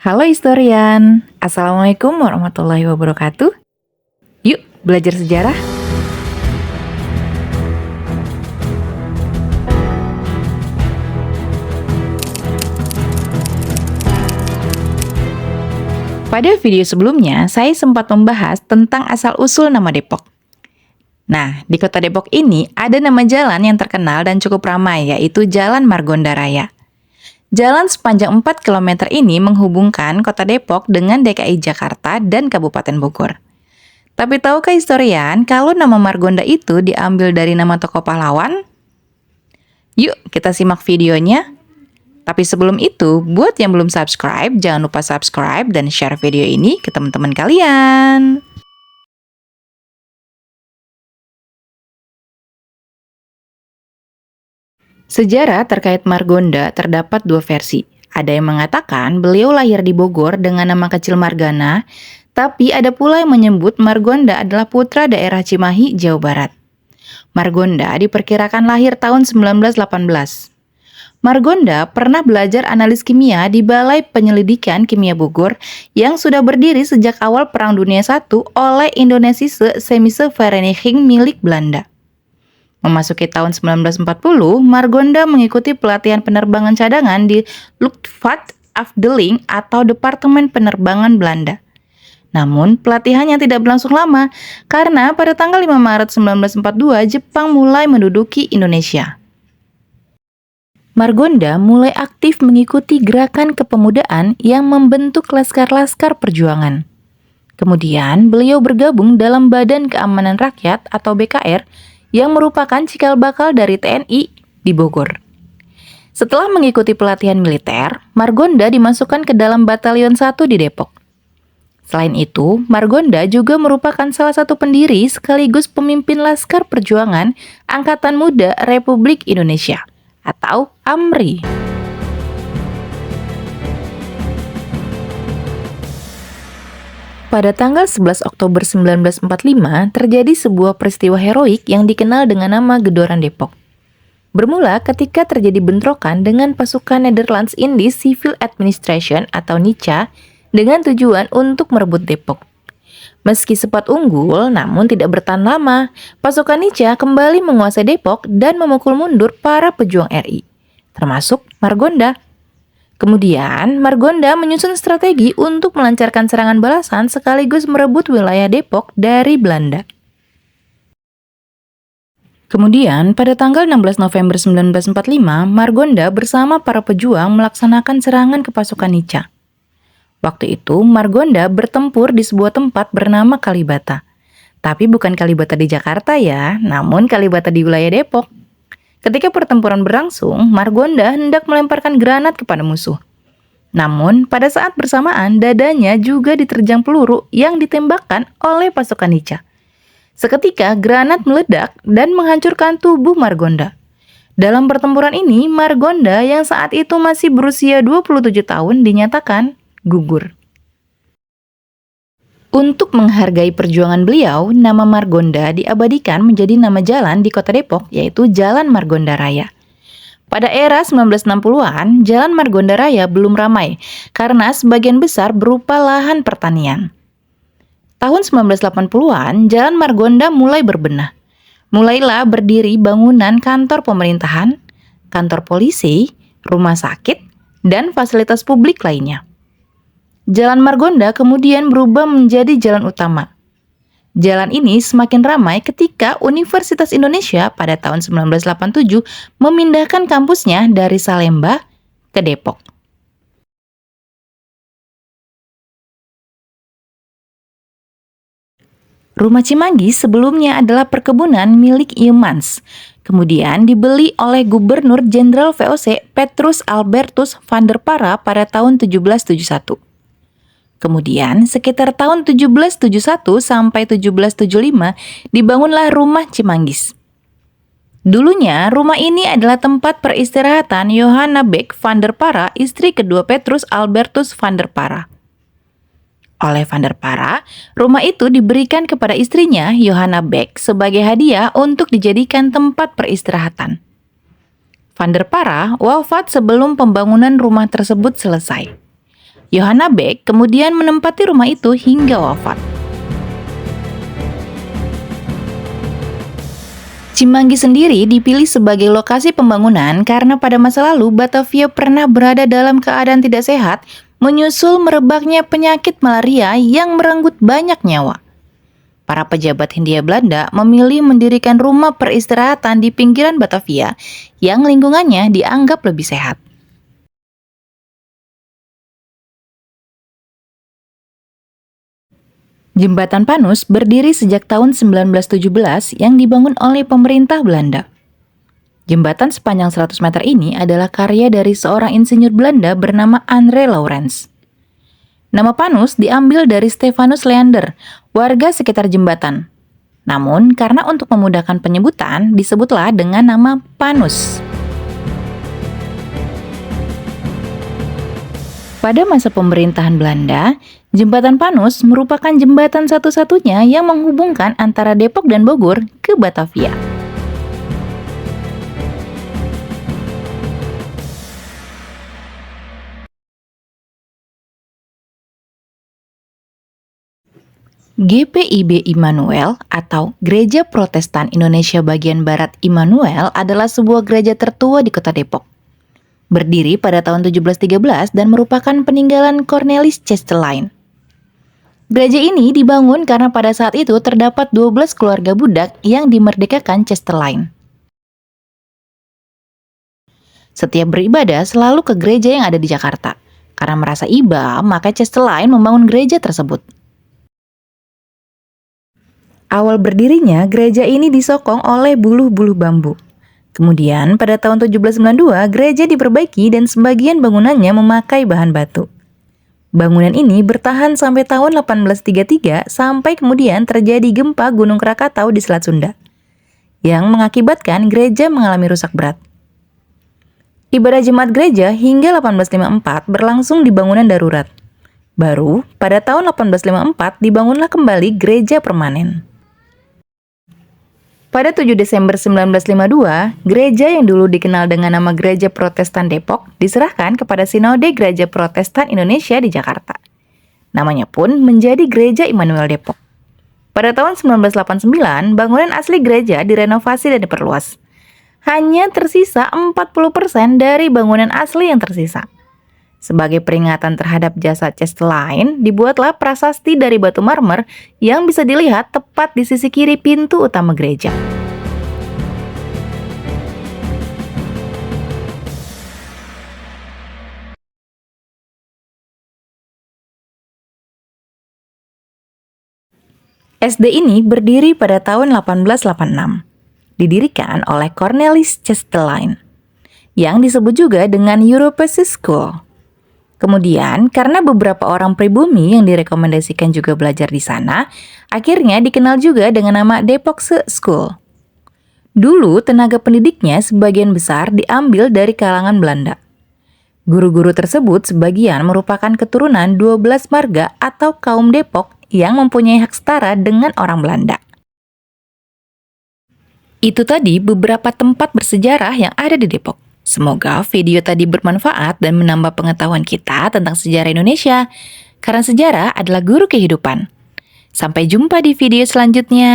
Halo historian, Assalamualaikum warahmatullahi wabarakatuh. Yuk belajar sejarah. Pada video sebelumnya, saya sempat membahas tentang asal-usul nama Depok. Nah, di kota Depok ini ada nama jalan yang terkenal dan cukup ramai, yaitu Jalan Margonda Raya. Jalan sepanjang 4 km ini menghubungkan kota Depok dengan DKI Jakarta dan Kabupaten Bogor. Tapi tahukah historian kalau nama Margonda itu diambil dari nama tokoh pahlawan? Yuk kita simak videonya. Tapi sebelum itu, buat yang belum subscribe, jangan lupa subscribe dan share video ini ke teman-teman kalian. Sejarah terkait Margonda terdapat dua versi. Ada yang mengatakan beliau lahir di Bogor dengan nama kecil Margana, tapi ada pula yang menyebut Margonda adalah putra daerah Cimahi, Jawa Barat. Margonda diperkirakan lahir tahun 1918. Margonda pernah belajar analis kimia di Balai Penyelidikan Kimia Bogor yang sudah berdiri sejak awal Perang Dunia I oleh Indonesische Chemische Vereniging milik Belanda. Memasuki tahun 1940, Margonda mengikuti pelatihan penerbangan cadangan di Luchtvaartafdeling atau Departemen Penerbangan Belanda. Namun, pelatihannya tidak berlangsung lama karena pada tanggal 5 Maret 1942 Jepang mulai menduduki Indonesia. Margonda mulai aktif mengikuti gerakan kepemudaan yang membentuk laskar-laskar perjuangan. Kemudian, beliau bergabung dalam Badan Keamanan Rakyat atau BKR yang merupakan cikal bakal dari TNI di Bogor. Setelah mengikuti pelatihan militer, Margonda dimasukkan ke dalam Batalion 1 di Depok. Selain itu, Margonda juga merupakan salah satu pendiri sekaligus pemimpin Laskar Perjuangan Angkatan Muda Republik Indonesia atau AMRI. Pada tanggal 11 Oktober 1945 terjadi sebuah peristiwa heroik yang dikenal dengan nama Gedoran Depok. Bermula ketika terjadi bentrokan dengan pasukan Netherlands Indies Civil Administration atau NICA dengan tujuan untuk merebut Depok. Meski sempat unggul, namun tidak bertahan lama. Pasukan NICA kembali menguasai Depok dan memukul mundur para pejuang RI, termasuk Margonda. Kemudian, Margonda menyusun strategi untuk melancarkan serangan balasan sekaligus merebut wilayah Depok dari Belanda. Kemudian, pada tanggal 16 November 1945, Margonda bersama para pejuang melaksanakan serangan ke pasukan NICA. Waktu itu, Margonda bertempur di sebuah tempat bernama Kalibata. Tapi bukan Kalibata di Jakarta ya, namun Kalibata di wilayah Depok. Ketika pertempuran berlangsung, Margonda hendak melemparkan granat kepada musuh. Namun, pada saat bersamaan, dadanya juga diterjang peluru yang ditembakkan oleh pasukan NICA. Seketika, granat meledak dan menghancurkan tubuh Margonda. Dalam pertempuran ini, Margonda yang saat itu masih berusia 27 tahun dinyatakan gugur. Untuk menghargai perjuangan beliau, nama Margonda diabadikan menjadi nama jalan di kota Depok, yaitu Jalan Margonda Raya. Pada era 1960-an, Jalan Margonda Raya belum ramai karena sebagian besar berupa lahan pertanian. Tahun 1980-an, Jalan Margonda mulai berbenah. Mulailah berdiri bangunan kantor pemerintahan, kantor polisi, rumah sakit, dan fasilitas publik lainnya. Jalan Margonda kemudian berubah menjadi jalan utama. Jalan ini semakin ramai ketika Universitas Indonesia pada tahun 1987 memindahkan kampusnya dari Salemba ke Depok. Rumah Cimanggis sebelumnya adalah perkebunan milik Iemans, kemudian dibeli oleh Gubernur Jenderal VOC Petrus Albertus van der Para pada tahun 1771. Kemudian, sekitar tahun 1771 sampai 1775 dibangunlah rumah Cimanggis. Dulunya, rumah ini adalah tempat peristirahatan Johanna Beck van der Para, istri kedua Petrus Albertus van der Para. Oleh van der Para, rumah itu diberikan kepada istrinya, Johanna Beck, sebagai hadiah untuk dijadikan tempat peristirahatan. Van der Para wafat sebelum pembangunan rumah tersebut selesai. Johanna Beck kemudian menempati rumah itu hingga wafat. Cimanggi sendiri dipilih sebagai lokasi pembangunan karena pada masa lalu Batavia pernah berada dalam keadaan tidak sehat menyusul merebaknya penyakit malaria yang merenggut banyak nyawa. Para pejabat Hindia Belanda memilih mendirikan rumah peristirahatan di pinggiran Batavia yang lingkungannya dianggap lebih sehat. Jembatan Panus berdiri sejak tahun 1917 yang dibangun oleh pemerintah Belanda. Jembatan sepanjang 100 meter ini adalah karya dari seorang insinyur Belanda bernama Andre Laurens. Nama Panus diambil dari Stefanus Leander, warga sekitar jembatan. Namun, karena untuk memudahkan penyebutan, disebutlah dengan nama Panus. Pada masa pemerintahan Belanda, Jembatan Panus merupakan jembatan satu-satunya yang menghubungkan antara Depok dan Bogor ke Batavia. GPIB Immanuel atau Gereja Protestan Indonesia Bagian Barat Immanuel adalah sebuah gereja tertua di kota Depok. Berdiri pada tahun 1713 dan merupakan peninggalan Cornelis Chastelain. Gereja ini dibangun karena pada saat itu terdapat 12 keluarga budak yang dimerdekakan Chastelain. Setiap beribadah selalu ke gereja yang ada di Jakarta. Karena merasa iba, maka Chastelain membangun gereja tersebut. Awal berdirinya, gereja ini disokong oleh buluh-buluh bambu. Kemudian, pada tahun 1792, gereja diperbaiki dan sebagian bangunannya memakai bahan batu. Bangunan ini bertahan sampai tahun 1833 sampai kemudian terjadi gempa Gunung Krakatau di Selat Sunda, yang mengakibatkan gereja mengalami rusak berat. Ibadah jemaat gereja hingga 1854 berlangsung di bangunan darurat. Baru, pada tahun 1854 dibangunlah kembali gereja permanen. Pada 7 Desember 1952, gereja yang dulu dikenal dengan nama Gereja Protestan Depok diserahkan kepada Sinode Gereja Protestan Indonesia di Jakarta. Namanya pun menjadi Gereja Immanuel Depok. Pada tahun 1989, bangunan asli gereja direnovasi dan diperluas. Hanya tersisa 40% dari bangunan asli yang tersisa. Sebagai peringatan terhadap jasa Chastelain, dibuatlah prasasti dari batu marmer yang bisa dilihat tepat di sisi kiri pintu utama gereja. SD ini berdiri pada tahun 1886. Didirikan oleh Cornelis Chastelain, yang disebut juga dengan Europace School. Kemudian, karena beberapa orang pribumi yang direkomendasikan juga belajar di sana, akhirnya dikenal juga dengan nama Depokse School. Dulu, tenaga pendidiknya sebagian besar diambil dari kalangan Belanda. Guru-guru tersebut sebagian merupakan keturunan 12 marga atau kaum Depok yang mempunyai hak setara dengan orang Belanda. Itu tadi beberapa tempat bersejarah yang ada di Depok. Semoga video tadi bermanfaat dan menambah pengetahuan kita tentang sejarah Indonesia, karena sejarah adalah guru kehidupan. Sampai jumpa di video selanjutnya.